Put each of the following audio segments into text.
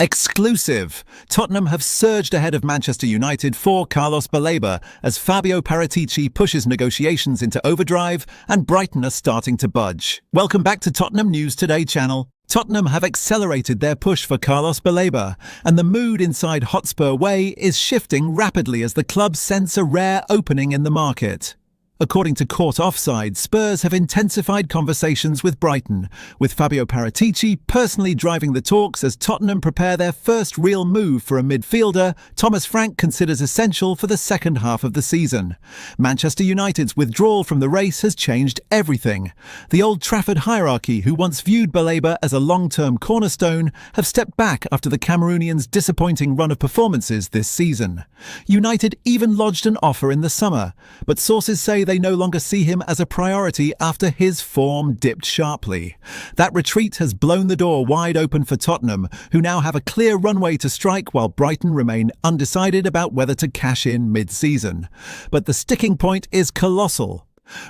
Exclusive! Tottenham have surged ahead of Manchester United for Carlos Baleba as Fabio Paratici pushes negotiations into overdrive and Brighton are starting to budge. Welcome back to Tottenham News Today channel. Tottenham have accelerated their push for Carlos Baleba, and the mood inside Hotspur Way is shifting rapidly as the club sense a rare opening in the market. According to CaughtOffside, Spurs have intensified conversations with Brighton, with Fabio Paratici personally driving the talks as Tottenham prepare their first real move for a midfielder Thomas Frank considers essential for the second half of the season. Manchester United's withdrawal from the race has changed everything. The Old Trafford hierarchy, who once viewed Baleba as a long-term cornerstone, have stepped back after the Cameroonian's disappointing run of performances this season. United even lodged an offer in the summer, but sources say they no longer see him as a priority after his form dipped sharply. That retreat has blown the door wide open for Tottenham, who now have a clear runway to strike while Brighton remain undecided about whether to cash in mid-season. But the sticking point is colossal.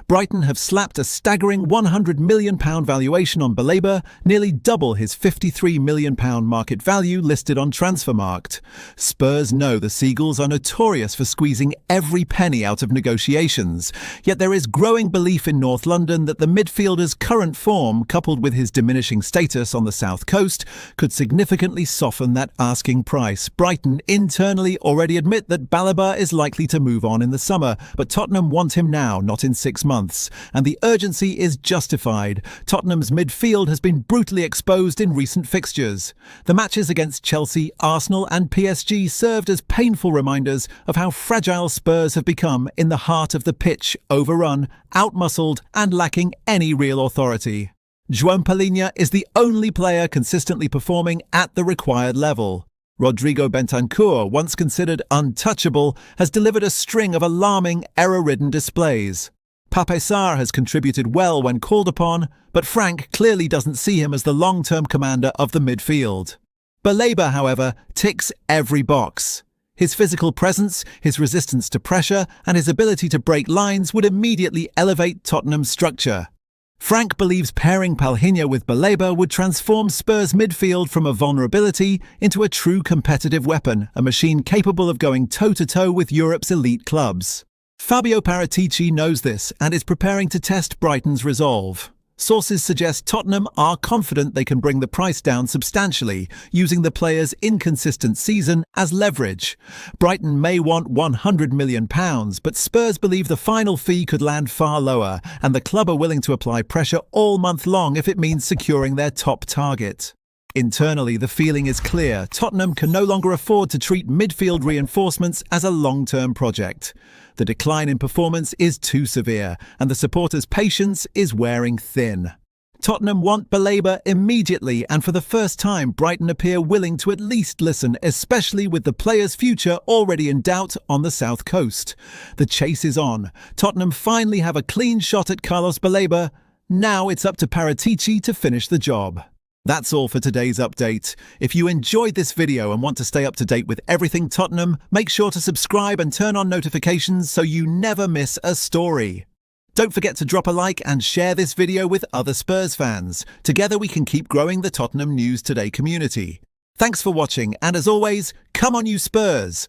Brighton have slapped a staggering £100 million valuation on Baleba, nearly double his £53 million market value listed on Transfermarkt. Spurs know the Seagulls are notorious for squeezing every penny out of negotiations, yet there is growing belief in North London that the midfielder's current form, coupled with his diminishing status on the south coast, could significantly soften that asking price. Brighton internally already admit that Baleba is likely to move on in the summer, but Tottenham want him now, not in 6 months, and the urgency is justified. Tottenham's midfield has been brutally exposed in recent fixtures. The matches against Chelsea, Arsenal and PSG served as painful reminders of how fragile Spurs have become in the heart of the pitch, overrun, outmuscled and lacking any real authority. João Palhinha is the only player consistently performing at the required level. Rodrigo Bentancur, once considered untouchable, has delivered a string of alarming, error-ridden displays. Pape Sarr has contributed well when called upon, but Frank clearly doesn't see him as the long-term commander of the midfield. Baleba, however, ticks every box. His physical presence, his resistance to pressure, and his ability to break lines would immediately elevate Tottenham's structure. Frank believes pairing Palhinha with Baleba would transform Spurs' midfield from a vulnerability into a true competitive weapon, a machine capable of going toe-to-toe with Europe's elite clubs. Fabio Paratici knows this and is preparing to test Brighton's resolve. Sources suggest Tottenham are confident they can bring the price down substantially, using the player's inconsistent season as leverage. Brighton may want £100 million, but Spurs believe the final fee could land far lower, and the club are willing to apply pressure all month long if it means securing their top target. Internally, the feeling is clear. Tottenham can no longer afford to treat midfield reinforcements as a long-term project. The decline in performance is too severe, and the supporters' patience is wearing thin. Tottenham want Baleba immediately, and for the first time, Brighton appear willing to at least listen, especially with the player's future already in doubt on the south coast. The chase is on. Tottenham finally have a clean shot at Carlos Baleba. Now it's up to Paratici to finish the job. That's all for today's update. If you enjoyed this video and want to stay up to date with everything Tottenham, make sure to subscribe and turn on notifications so you never miss a story. Don't forget to drop a like and share this video with other Spurs fans. Together we can keep growing the Tottenham News Today community. Thanks for watching, and as always, come on you Spurs!